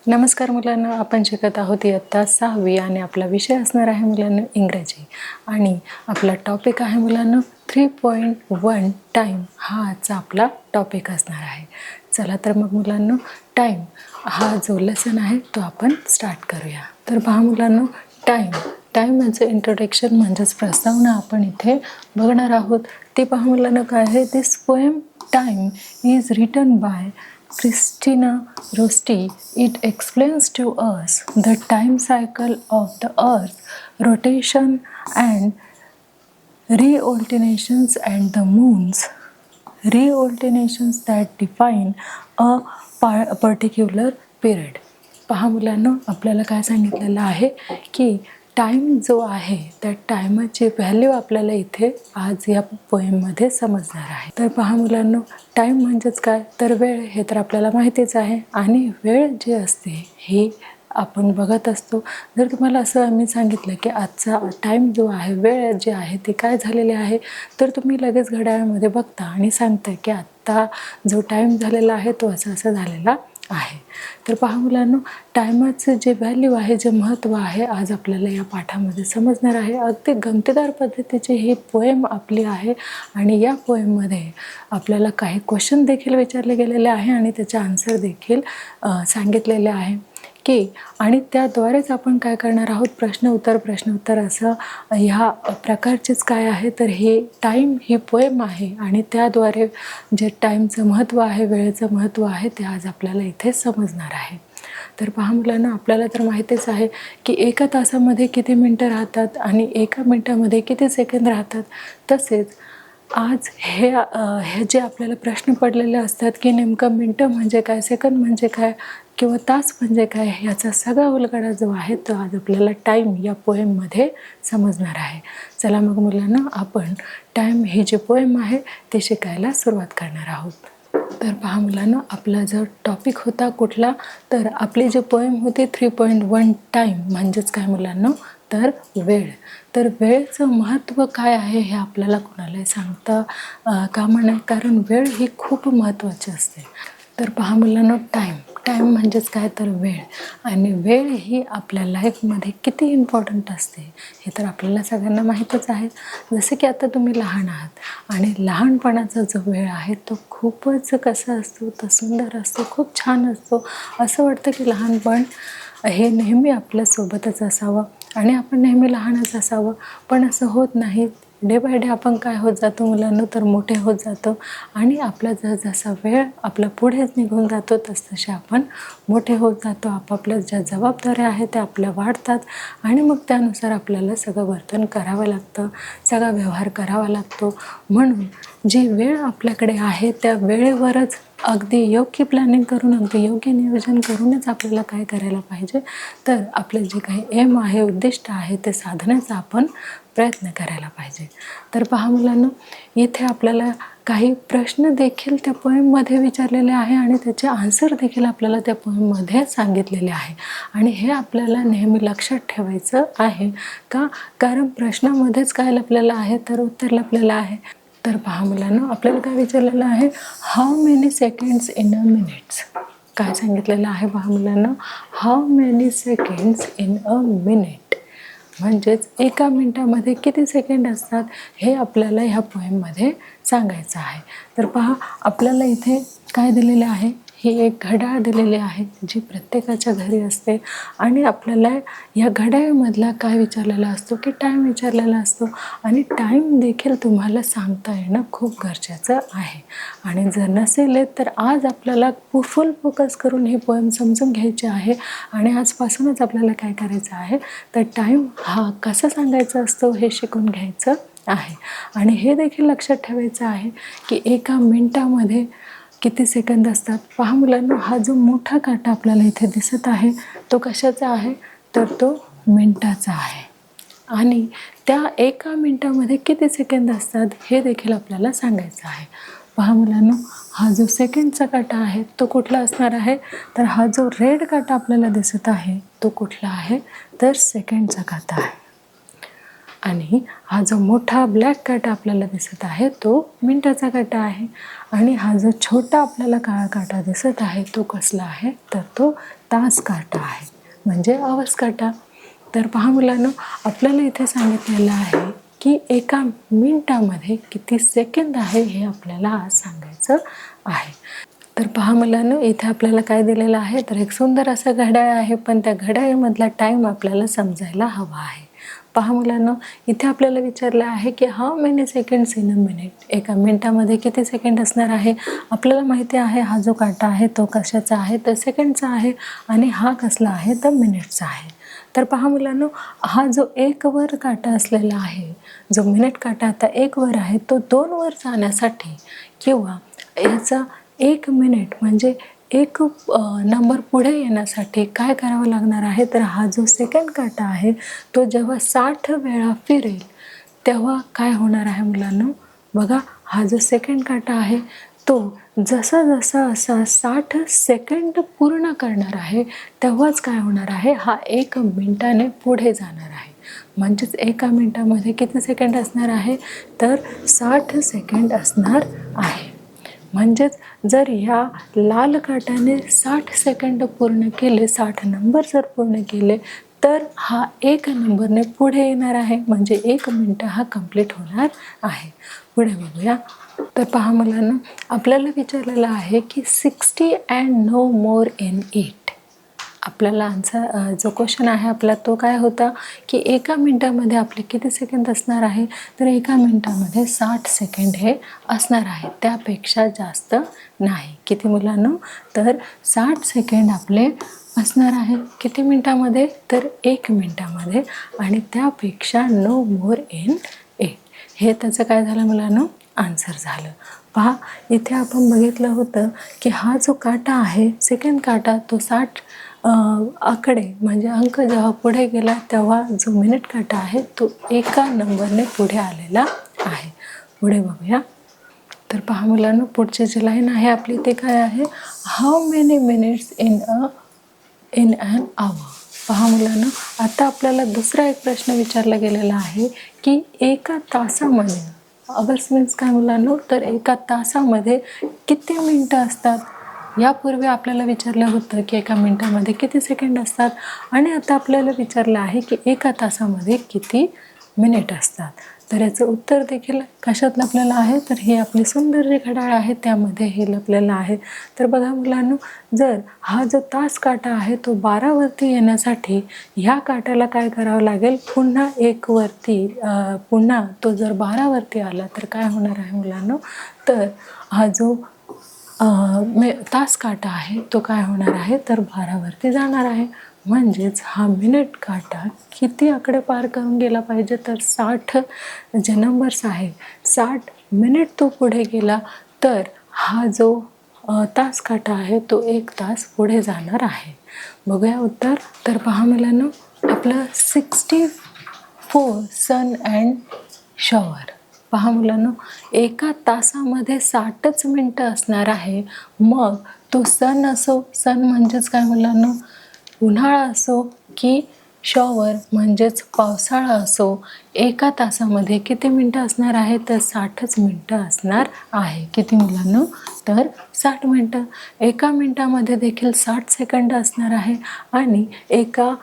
नमस्कार मुलांना, आपण शिकत आहोत इयत्ता 6वी आणि आपला विषय असणार आहे मुलांना इंग्रजी आणि आपला टॉपिक आहे मुलांना 3.1 टाईम हा आजचा आपला टॉपिक असणार आहे. चला तर मग मुलांना टाईम हा जो लेसन आहे तो आपण स्टार्ट करूया. तर पहा मुलांना, टाईम याचं इंट्रोडक्शन म्हणजेच प्रस्तावना आपण इथे बघणार आहोत. ते पहा मुलांना काय आहे. This poem time is written by Christina Rossetti. It explains to us the time cycle of the earth, rotation and revoltations and the moon's revoltations that define a particular period. पहा मुलांना, आपल्याला काय सांगितलेलं आहे की टाईम जो आहे त्या टायमाची व्हॅल्यू आपल्याला इथे आज या पोएममध्ये समजणार आहे. तर पहा मुलांना, टाईम म्हणजेच काय तर वेळ, हे तर आपल्याला माहितीच आहे. आणि वेळ जी असते ही आपण बघत असतो. जर तुम्हाला असं आम्ही सांगितलं की आजचा टाईम जो आहे, वेळ जी आहे ती काय झालेली आहे, तर तुम्ही लगेच घड्याळामध्ये बघता आणि सांगता की आत्ता जो टाईम झालेला आहे तो असा झालेला आहे. तर पहा मुलांना, टायमाचं जे व्हॅल्यू आहे, जे महत्त्व आहे, आज आपल्याला या पाठामध्ये समजणार आहे. अगदी गमतीदार पद्धतीची ही पोएम आपली आहे आणि या पोएममध्ये आपल्याला काही क्वेश्चन देखील विचारले गेलेले आहे आणि त्याचे आन्सर देखील सांगितलेले आहे की आणि त्याद्वारेच आपण काय करणार आहोत, प्रश्न उत्तर असं ह्या प्रकारचेच काय आहे. तर हे टाईम ही पोएम आहे आणि त्याद्वारे जे टाईमचं महत्त्व आहे, वेळेचं महत्त्व आहे ते आज आपल्याला इथे समजणार आहे. तर पहा मुलांना, आपल्याला तर माहितीच आहे की एका तासामध्ये किती मिनटं राहतात आणि एका मिनटामध्ये किती सेकंद राहतात. तसेच आज हे जे आपल्याला प्रश्न पडलेले असतात की नेमकं मिनटं म्हणजे काय, सेकंद म्हणजे काय किंवा तास म्हणजे काय, याचा सगळा उलगडा जो आहे तो आज आपल्याला टाईम या पोएममध्ये समजणार आहे. चला मग मुलांना, आपण टाईम ही जी पोएम आहे ते शिकायला सुरुवात करणार आहोत. तर पहा मुलांना, आपला जो टॉपिक होता कुठला, तर आपली जी पोएम होती 3.1 टाईम म्हणजेच काय मुलांना, तर वेळ. तर वेळेचं महत्त्व काय आहे हे आपल्याला कोणालाही सांगता कामा नये, कारण वेळ ही खूप महत्त्वाची असते. तर पहा मुलांना, टाईम म्हणजेच काय तर वेळ. आणि वेळ ही आपल्या लाईफमध्ये किती इम्पॉर्टंट असते हे तर आपल्याला सगळ्यांना माहीतच आहे. जसे की आता तुम्ही लहान आहात आणि लहानपणाचा जो वेळ आहे तो खूपच कसा असतो, तो सुंदर असतो, खूप छान असतो. असं वाटतं की लहानपण हे नेहमी आपल्यासोबतच असावं आणि आपण नेहमी लहानच असावं, पण असं होत नाही. डे बाय डे आपण काय होत जातो मुलांना, तर मोठे होत जातो आणि आपला जसा वेळ आपला पुढेच निघून जातो तसतसे आपण मोठे होत जातो. आपापल्या ज्या जबाबदाऱ्या आहेत त्या आपल्या वाढतात आणि मग त्यानुसार आपल्याला सगळं वर्तन करावं लागतं, सगळा व्यवहार करावा लागतो. म्हणून जी वेळ आपल्याकडे आहे त्या वेळेवरच अगदी योग्य प्लॅनिंग करून, अगदी योग्य नियोजन करूनच आपल्याला काय करायला पाहिजे, तर आपले जे काही एम आहे, उद्दिष्ट आहे ते साधण्याचा आपण प्रयत्न करायला पाहिजे. तर पहा मुलांना, इथे आपल्याला काही प्रश्न देखील त्या पोएममध्ये विचारलेले आहे आणि त्याचे आन्सर देखील आपल्याला त्या पोएममध्ये सांगितलेले आहे. आणि हे आपल्याला नेहमी लक्षात ठेवायचं आहे का, कारण प्रश्नामध्येच काय लपलेलं आहे, तर उत्तर लपलेलं आहे. तर पहा मुलांना, आपल्याला काय विचारलेलं आहे, how many seconds in a minutes. काय सांगितलेलं आहे पहा मुलांना, how many seconds in a minute म्हणजेच एका मिनटामध्ये किती सेकंड असतात हे आपल्याला ह्या पोएममध्ये सांगायचं आहे. तर पहा, आपल्याला इथे काय दिलेले आहे, ही एक घड्याळ दिलेली आहे जी प्रत्येकाच्या घरी असते आणि आपल्याला या घड्याळमधला काय विचारलेला असतो की टाईम विचारलेला असतो आणि टाईम देखील तुम्हाला सांगता येणं खूप गरजेचं आहे. आणि जर नसेल तर आज आपल्याला फुल फोकस करून ही पोएम समजून घ्यायची आहे आणि आजपासूनच आपल्याला काय करायचं आहे, तर टाईम हा कसा सांगायचा असतो हे शिकून घ्यायचं आहे. आणि हे देखील लक्षात ठेवायचं आहे की एका मिनटामध्ये किती सेकंद असतात. पहा मुलांना, हा जो मोठा काटा आपल्याला इथे दिसत आहे तो कशाचा आहे, तर तो मिनटाचा आहे. आणि त्या एका मिनटामध्ये किती सेकंद असतात हे देखील आपल्याला सांगायचं आहे. पहा मुलांना, हा जो सेकंडचा काटा आहे तो कुठला असणार आहे, तर हा जो रेड काटा आपल्याला दिसत आहे तो कुठला आहे, तर सेकंडचा काटा आहे. आणि हा जो मोठा ब्लॅक काटा आपल्याला दिसत आहे तो मिनटाचा काटा आहे. आणि हा जो छोटा आपल्याला काळा काटा दिसत आहे तो कसला आहे, तर तो तास काटा आहे म्हणजे आवर्स काटा. तर पहा मुलांनो, आपल्याला इथे सांगितलेलं आहे की एका मिनिटामध्ये किती सेकंद आहे हे आपल्याला आज सांगायचं आहे. तर पहा मुलांनो, इथे आपल्याला काय दिलेलं आहे, तर एक सुंदर असं घड्याळ आहे, पण त्या घड्याळामधला टाईम आपल्याला समजायला हवा आहे. पहा मुलांनो, इथे आपल्याला विचारलं आहे की how many seconds in a minute, एका मिनिटामध्ये किती सेकंड असणार आहे. आपल्याला माहिती आहे हा जो काटा आहे तो कशाचा आहे, तर सेकंडचा आहे, आणि हा कसला आहे, तर मिनिटचा आहे. तर पहा मुलांनो, हा जो एक वर काटा असलेला आहे, जो मिनिट काटा आता एक वर आहे, तो 2 वर जाण्यासाठी किंवा याचा 1 मिनिट म्हणजे एक नंबर पुढे येण्यासाठी काय करावं लागणार आहे, तर हा जो सेकंड काटा आहे तो जेव्हा 60 वेळा फिरेल तेव्हा काय होणार आहे मुलांनो. बघा, हा जो सेकंड काटा आहे तो जसा जसा असा 60 सेकंड पूर्ण करणार आहे तेव्हाच काय होणार आहे, हा 1 मिनिटाने पुढे जाणार आहे. म्हणजेच एका मिनिटामध्ये किती सेकंड असणार आहे, तर 60 सेकंड असणार आहे. म्हणजेच जर ह्या लाल काट्याने 60 सेकंड पूर्ण केले, 60 नंबर जर पूर्ण केले, तर हा 1 नंबरने पुढे येणार आहे, म्हणजे 1 मिनिट हा कंप्लीट होणार आहे. पुढे बघूया. तर पहा मुलांना, आपल्याला विचारलेलं आहे की 60 अँड नो मोर इन 8. आपल्याला आन्सर जो क्वेश्चन आहे आपला तो काय होता की एका मिनिटामध्ये आपले किती सेकंद असणार आहे, तर एका मिनिटामध्ये 60 सेकंड हे असणार आहे, त्यापेक्षा जास्त नाही. किती मुलांनो, तर 60 सेकंड आपले असणार आहे किती मिनिटामध्ये, तर 1 मिनिटामध्ये, आणि त्यापेक्षा नो मोर इन 8. हे त्याचं काय झालं मुलांनो, आन्सर झालं. पहा, इथे आपण बघितलं होतं की हा जो काटा आहे सेकंड काटा, तो 60 आकडे म्हणजे अंक जेव्हा पुढे गेला तेव्हा जो मिनिट काटा आहे तो एका नंबरने पुढे आलेला आहे. पुढे बघूया. तर पहा मुलांनो, पुढची जी लाईन आहे आपली ते काय आहे, how many minutes in an hour. पहा मुलांनो, आता आपल्याला दुसरा एक प्रश्न विचारला गेलेला आहे की एका तासामध्ये, आवर्स मीन्स काय मुलांनो, तर एका तासामध्ये किती मिनटं असतात. यापूर्वी आपल्याला विचारलं होतं की एका मिनिटामध्ये किती सेकंड असतात, आणि आता आपल्याला विचारलं आहे की एका तासामध्ये किती मिनिट असतात. तर याचं उत्तर देखील कशात लपलेलं आहे, तर हे आपली सुंदर जे घड्याळ आहे त्यामध्ये हे लपलेलं आहे. तर बघा मुलांनो, जर हा जो तास काटा आहे तो 12 वरती येण्यासाठी ह्या काट्याला काय करावं लागेल, पुन्हा 1 वरती पुन्हा तो जर 12 वरती आला तर काय होणार आहे मुलांनो, तर हा जो तास काटा आहे तो काय होणार आहे, तर 12 वरती जाणार आहे. म्हणजेच हा मिनिट काटा किती आकडे पार करून गेला पाहिजे, तर 60 जे नंबर्स आहे 60 मिनिट तो पुढे गेला तर हा जो तास काटा आहे तो 1 तास पुढे जाणार आहे. बघूया उत्तर. तर पहा मुलांनो, आपलं 64 सन अँड शॉवर. पहा मुलांनो, एका तासामध्ये 60च मिनटं असणार आहे. मग तो सण असो, सण म्हणजेच काय मुलांनो, उन्हाळा असो की शॉवर म्हणजेच पावसाळा असो, एका तासामध्ये किती मिनटं असणार आहे, तर 60च मिनटं असणार आहे. किती मुलांनो, तर 60 मिनटं. एका मिनटामध्ये देखील 60 सेकंड असणार आहे, आणि एका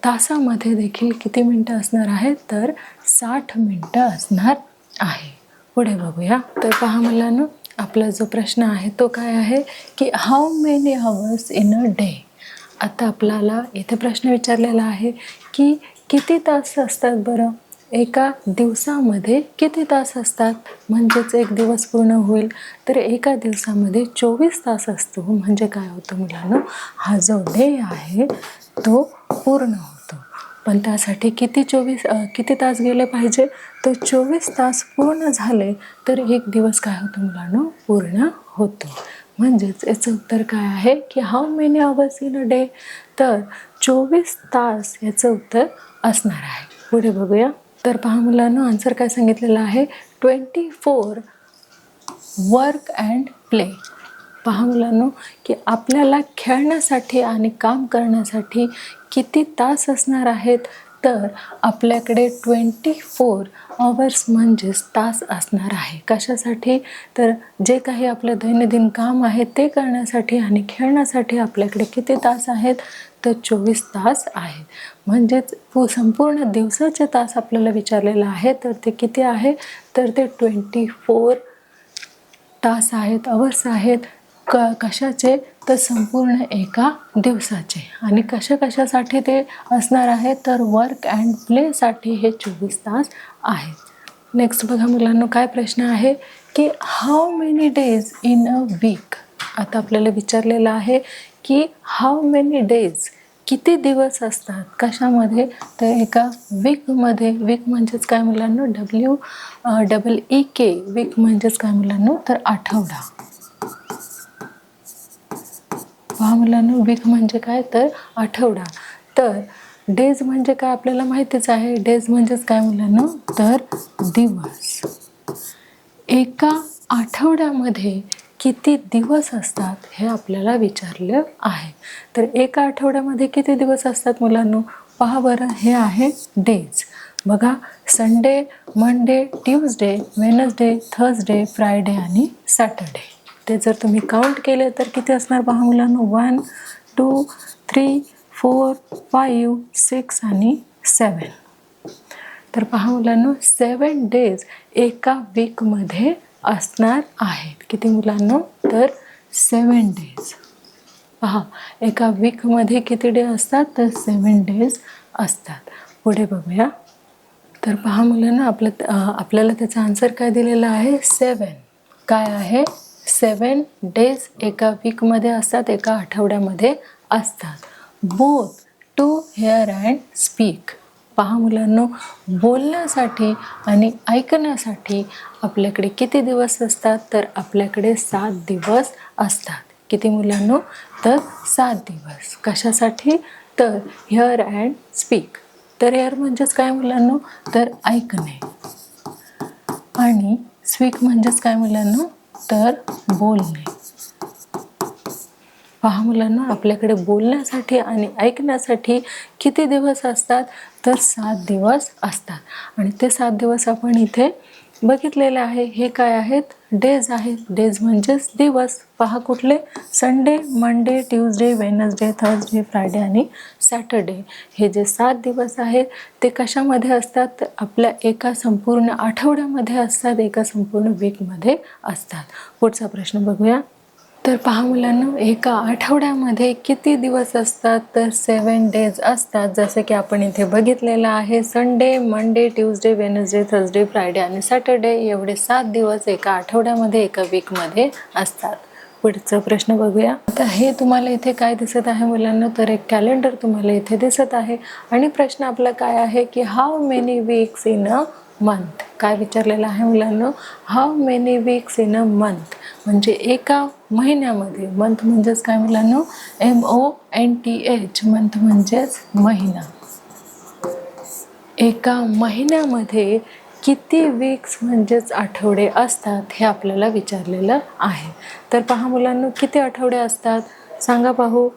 तासामध्ये देखील किती मिनटं असणार आहे, तर 60 मिनटं असणार आहे. पुढे बघूया. तर पहा मुलांनो, आपला जो प्रश्न आहे तो काय आहे की how many hours in a day. आता आपल्याला इथे प्रश्न विचारलेला आहे की किती तास असतात बरं, एका दिवसामध्ये किती तास असतात, म्हणजेच एक दिवस पूर्ण होईल तर एका दिवसामध्ये 24 तास असतो. म्हणजे काय होतं मुलांनो, हा जो डे आहे तो पूर्ण होतो. पण त्यासाठी किती तास गेले पाहिजे, तर 24 तास पूर्ण झाले तर एक दिवस काय होतो मुलांनो, पूर्ण होतो. म्हणजेच याचं उत्तर काय आहे की how many hours in a day, तर 24 तास याचं उत्तर असणार आहे. पुढे बघूया. तर पहा मुलांनो, आन्सर काय सांगितलेलं आहे, 24 वर्क अँड प्ले. पहा मुलांनो, की आपल्याला खेळण्यासाठी आणि काम करण्यासाठी किती तास असणार आहेत, तर आपल्याकडे 24 आवर्स म्हणजेच तास असणार आहे. कशासाठी? तर जे काही आपलं दैनंदिन काम आहे ते करण्यासाठी आणि खेळण्यासाठी आपल्याकडे किती तास आहेत? तर 24 तास आहेत. म्हणजेच संपूर्ण दिवसाचे तास आपल्याला विचारलेलं आहे, तर ते किती आहे? तर ते 24 तास आहेत, आवर्स आहेत. कशाचे? तर संपूर्ण एका दिवसाचे. आणि कशासाठी ते असणार आहे? तर वर्क अँड प्लेसाठी हे 24 तास आहेत. नेक्स्ट बघा मुलांनो, काय प्रश्न आहे की how many days in a week. आता आपल्याला विचारलेलं आहे की हाऊ मेनी डेज, किती दिवस असतात कशामध्ये? तर एका वीकमध्ये. वीक म्हणजेच काय मुलांनो? WEEK. वीक म्हणजेच काय मुलांनो? तर आठवडा. पहा मुलांनो, वीक म्हणजे काय? तर आठवडा. तर डेज म्हणजे काय आपल्याला माहितीच आहे. डेज म्हणजेच काय मुलांनो? तर दिवस. एका आठवड्यामध्ये किती दिवस असतात हे आपल्याला विचारलं आहे. तर एका आठवड्यामध्ये किती दिवस असतात मुलांनो? पहा बरं, हे आहे डेज. बघा, Sunday, Monday, Tuesday, Wednesday, Thursday, Friday आणि सॅटर्डे. ते जर तुम्ही काउंट केले तर किती असणार पहा मुलांनो? 1, 2, 3, 4, 5, 6 आणि 7. तर पहा मुलांनो, 7 डेज एका वीकमध्ये असणार आहेत. किती मुलांनो? तर 7 डेज. पहा, एका वीकमध्ये किती डे असतात? तर 7 डेज असतात. पुढे बघूया. तर पहा मुलांनो, आपल्याला त्याचा आन्सर काय दिलेला आहे? 7. काय आहे? 7 डेज एका वीकमध्ये असतात, एका आठवड्यामध्ये असतात. Both to hear and speak. पहा मुलांनो, बोलण्यासाठी आणि ऐकण्यासाठी आपल्याकडे किती दिवस असतात? तर आपल्याकडे 7 दिवस असतात. किती मुलांनो? तर 7 दिवस. कशासाठी? तर हिअर अँड स्पीक. तर हिअर म्हणजेच काय मुलांनो? तर ऐकणे. आणि स्पीक म्हणजेच काय मुलांनो? तर बोलणे. पहा मुलांनो, आपल्याकडे बोलण्यासाठी आणि ऐकण्यासाठी किती दिवस असतात? तर 7 दिवस असतात. आणि ते 7 दिवस आपण इथे बघितलेले आहे. हे काय आहेत? डेज आहेत. डेज म्हणजेच दिवस. पहा कुठले? Sunday, Monday, Tuesday, Wednesday, Thursday, Friday आणि सॅटर्डे. हे जे 7 दिवस आहेत ते कशामध्ये असतात? तर आपल्या एका संपूर्ण आठवड्यामध्ये असतात, एका संपूर्ण वीकमध्ये असतात. पुढचा प्रश्न बघूया. तर पहा मुलांनो, एका आठवड्यामध्ये किती दिवस असतात? तर 7 डेज असतात. जसे की आपण इथे बघितलेलं आहे. Sunday, Monday, Tuesday, Wednesday, Thursday, Friday आणि सॅटर्डे एवढे 7 दिवस एका आठवड्यामध्ये, एका वीकमध्ये असतात. पुढचा प्रश्न बघूया. आता हे तुम्हाला इथे काय दिसत आहे मुलांना? तर एक कॅलेंडर तुम्हाला इथे दिसत आहे. आणि प्रश्न आपला काय आहे की how many weeks in a month. काय विचारलेलं आहे मुलांना? How many weeks in a month. म्हणजे एका महिन्यामध्ये. मंथ म्हणजेच काय मुलांनो? MONTH. मंथ म्हणजेच महिना. एका महिन्यामध्ये किती वीक्स म्हणजेच आठवडे असतात हे आपल्याला विचारलेलं आहे. तर पहा मुलांनो, किती आठवडे असतात सांगा पाहू?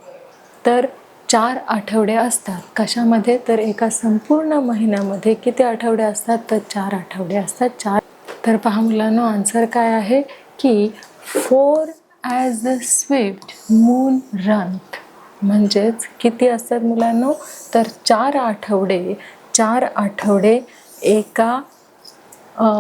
तर 4 आठवडे असतात. कशामध्ये? तर एका संपूर्ण महिन्यामध्ये किती आठवडे असतात? तर 4 आठवडे असतात. 4. तर पहा मुलांनो, आन्सर काय आहे की 4 ॲज द स्विफ्ट मून रन्थ. म्हणजेच किती असतात मुलांनो? तर 4 आठवडे. 4 आठवडे एका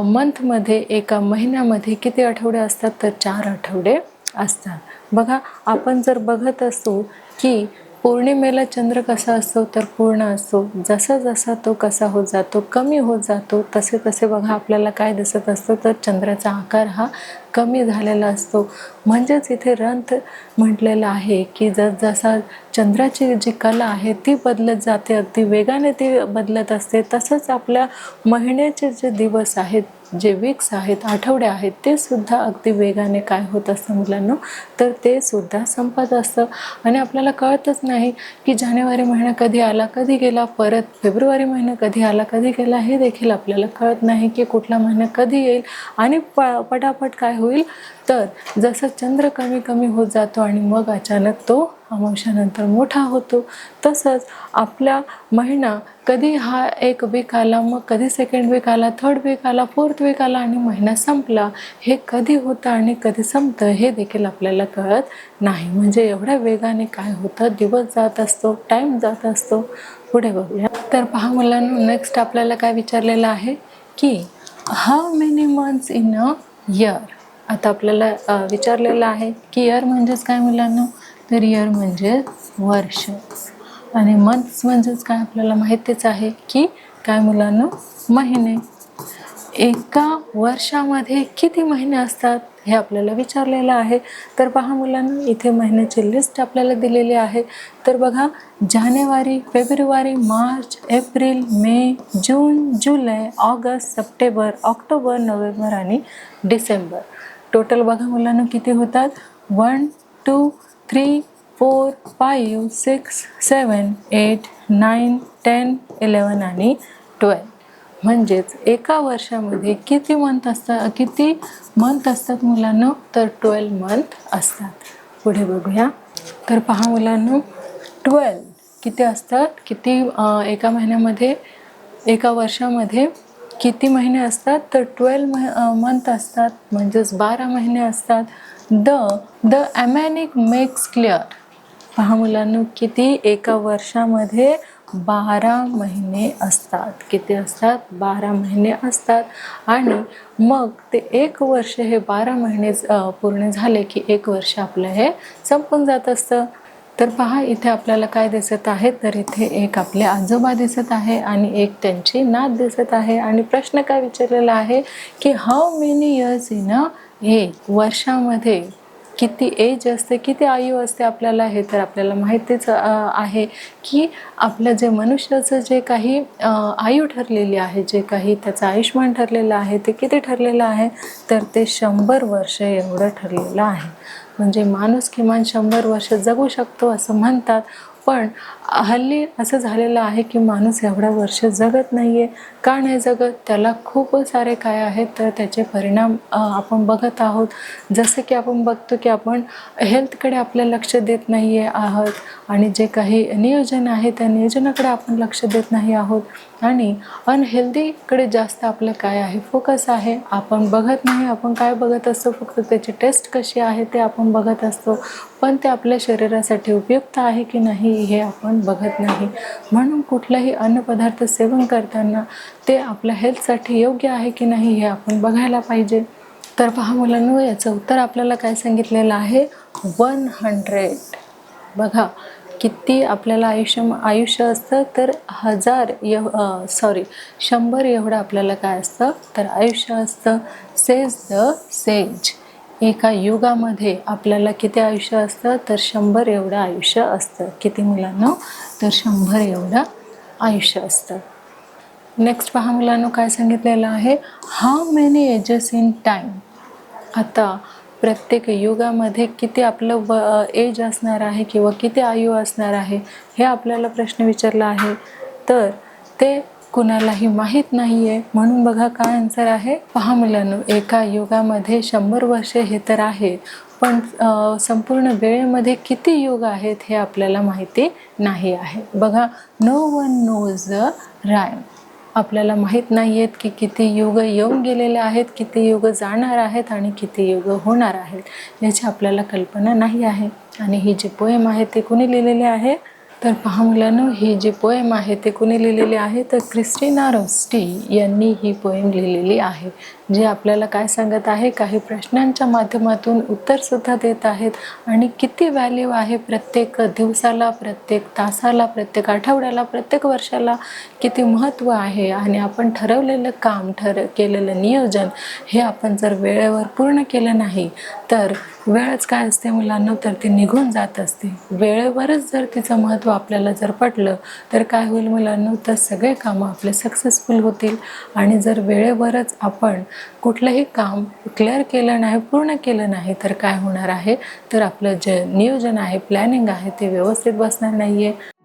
मंथमध्ये, एका महिन्यामध्ये किती आठवडे असतात? तर 4 आठवडे असतात. बघा, आपण जर बघत असतो की पौर्णिमेला चंद्र कसा असतो? तर पूर्ण असतो. जसा जसा तो कसा होत जातो? कमी होत जातो. तसे तसे बघा आपल्याला काय दिसत असतं? तर चंद्राचा आकार हा कमी झालेला असतो. म्हणजेच इथे रंथ म्हटलेलं आहे की जसा चंद्राची जी कला आहे ती बदलत जाते, अगदी वेगाने ती बदलत असते, तसंच आपल्या महिन्याचे जे दिवस आहेत, जे वीक्स आहेत, आठवडे आहेत, ते सुद्धा अगदी वेगाने काय होत असतं मुलांनो? तर ते सुद्धा संपत असतं. आणि आपल्याला कळतच नाही की जानेवारी महिना कधी आला कधी गेला, परत फेब्रुवारी महिना कधी आला कधी गेला, हे देखील आपल्याला कळत नाही की कुठला महिना कधी येईल. आणि पटापट काय होईल? तर जसं चंद्र कमी कमी होत जातो आणि मग अचानक तो अमावस्यानंतर मोठा होतो. तसंच आपला महिना कधी हा एक वीक आला, मग कधी सेकंड वीक आला, थर्ड वीक आला, फोर्थ वीक आला आणि महिना संपला, हे कधी होतं आणि कधी संपतं हे देखील आपल्याला कळत नाही. म्हणजे एवढ्या वेगाने काय होतं, दिवस जात असतो, टाईम जात असतो. पुढे बघूया. तर पहा मुलांनो, नेक्स्ट आपल्याला काय विचारलेलं आहे की how many months in a year. आता आपल्याला विचारलेलं आहे की इयर म्हणजेच काय मुलांनो, तर इयर म्हणजे वर्ष आणि मंथ्स म्हणजेच काय आपल्याला माहितीच आहे की काय मुलांनो, महिने. एका वर्षामध्ये किती महिने असतात हे आपल्याला विचारलेलं आहे. तर पहा मुलांनो, इथे महिन्याची लिस्ट आपल्याला दिलेली आहे. तर बघा, जानेवारी, फेब्रुवारी, मार्च, एप्रिल, मे, जून, जुलै, ऑगस्ट, सप्टेंबर, ऑक्टोबर, नोव्हेंबर आणि डिसेंबर. टोटल बघा मुलांनो किती होतात, 1 2 3 4 5 6 7 8 9 10 11 आणि 12. म्हणजेच एका वर्षामध्ये किती मंथ असतात मुलांनो, तर 12 मंथ असतात. पुढे बघूया. तर पहा मुलांनो, 12 किती असतात, एका महिन्यामध्ये, एका वर्षामध्ये किती महिने असतात, तर 12 मंथ असतात, म्हणजेच 12 महिने असतात. The almanac makes clear. पहा मुलांनो, किती एका वर्षामध्ये 12 महिने असतात. किती असतात, 12 महिने असतात. आणि मग ते एक वर्ष, हे 12 महिने पूर्ण झाले की एक वर्ष आपलं हे संपून जात असतं. तर पहा, इथे आपल्याला काय दिसत आहे, तर इथे एक आपले आजोबा दिसत आहे आणि एक त्यांची नात दिसत आहे. आणि प्रश्न काय विचारलेला आहे की हाऊ मेनी इयर्स इन अ, एक वर्षामध्ये किती एज असते, किती आयु असते आपल्याला, हे तर आपल्याला माहितीच आहे की आपलं जे मनुष्याचं जे काही आयु ठरलेली आहे, जे काही त्याचं आयुष्मान ठरलेलं आहे, ते किती ठरलेलं आहे, तर ते 100 वर्ष एवढं ठरलेलं आहे. म्हणजे माणूस किमान 100 वर्ष जगू शकतो असं म्हणतात. पण हल्ली असं झालेलं आहे की माणूस एवढ्या वर्ष जगत नाही आहे. का नाही जगत, त्याला खूप सारे काय आहेत, तर त्याचे परिणाम आपण बघत आहोत. जसे की आपण बघतो की आपण हेल्थकडे आपलं लक्ष देत नाही आहोत आणि जे काही नियोजन आहे त्या नियोजनाकडे आपण लक्ष देत नाही आहोत आणि अनहेल्दीकडे जास्त आपलं काय आहे, फोकस आहे. आपण बघत नाही, आपण काय बघत असतो, फक्त त्याची टेस्ट कशी आहे ते आपण बघत असतो, पण ते आपल्या शरीरासाठी उपयुक्त आहे की नाही हे आपण बघत नाही. म्हणून कुठलाही अन्नपदार्थ सेवन करताना ते आपल्या हेल्थसाठी योग्य आहे की नाही हे आपण बघायला पाहिजे. तर पहा मुलांनो, याचं उत्तर आपल्याला काय सांगितलेलं आहे, 100. बघा किती आपल्याला आयुष्य असतं, तर 100 एवढं आपल्याला काय असतं, तर आयुष्य असतं. Says the sage. एका युगामध्ये आपल्याला किती आयुष्य असतं, तर 100 एवढं आयुष्य असतं. किती मुलांनो, तर 100 एवढं आयुष्य असतं. नेक्स्ट पहा मुलांनो, काय सांगितलेलं आहे, how many ages in time. आता प्रत्येक युगामध्ये किती आपलं एज असणार आहे किंवा किती आयु असणार आहे हे आपल्याला प्रश्न विचारला आहे. तर ते कुणालाही माहीत नाही आहे. म्हणून बघा काय आन्सर आहे. पहा मुलांनो, एका युगामध्ये 100 वर्षे हे तर आहे, पण संपूर्ण वेळेमध्ये किती युग आहेत हे आपल्याला माहिती नाही आहे. बघा, no one knows the rhyme. आपल्याला माहीत नाही आहेत की किती युग येऊन गेलेले आहेत, किती युग जाणार आहेत आणि किती युग होणार आहेत याची आपल्याला कल्पना नाही आहे. आणि ही जी पोएम आहे ते कुणी लिहिलेली आहे, तर पहा मुलांनो, ही जी पोएम आहे ते कुणी लिहिलेली आहे, तर क्रिस्टिना रोस्टी यांनी ही पोएम लिहिलेली आहे. जे आपल्याला काय सांगत आहे, काही प्रश्नांच्या माध्यमातून उत्तरसुद्धा देत आहेत आणि किती व्हॅल्यू आहे प्रत्येक दिवसाला, प्रत्येक तासाला, प्रत्येक आठवड्याला, प्रत्येक वर्षाला किती महत्त्व आहे. आणि आपण ठरवलेलं काम, केलेलं नियोजन हे आपण जर वेळेवर पूर्ण केलं नाही, तर वेळच काय असते मुलांना, तर ती निघून जात असते. वेळेवरच जर तिचं महत्त्व आपल्याला जर पटलं, तर काय होईल मुलांना, तर सगळे कामं आपले सक्सेसफुल होतील. आणि जर वेळेवरच आपण कुठलंही काम क्लिअर केलं नाही, पूर्ण केलं नाही, तर काय होणार आहे, तर आपलं जे नियोजन आहे, प्लॅनिंग आहे, ते व्यवस्थित बसणार नाही आहे.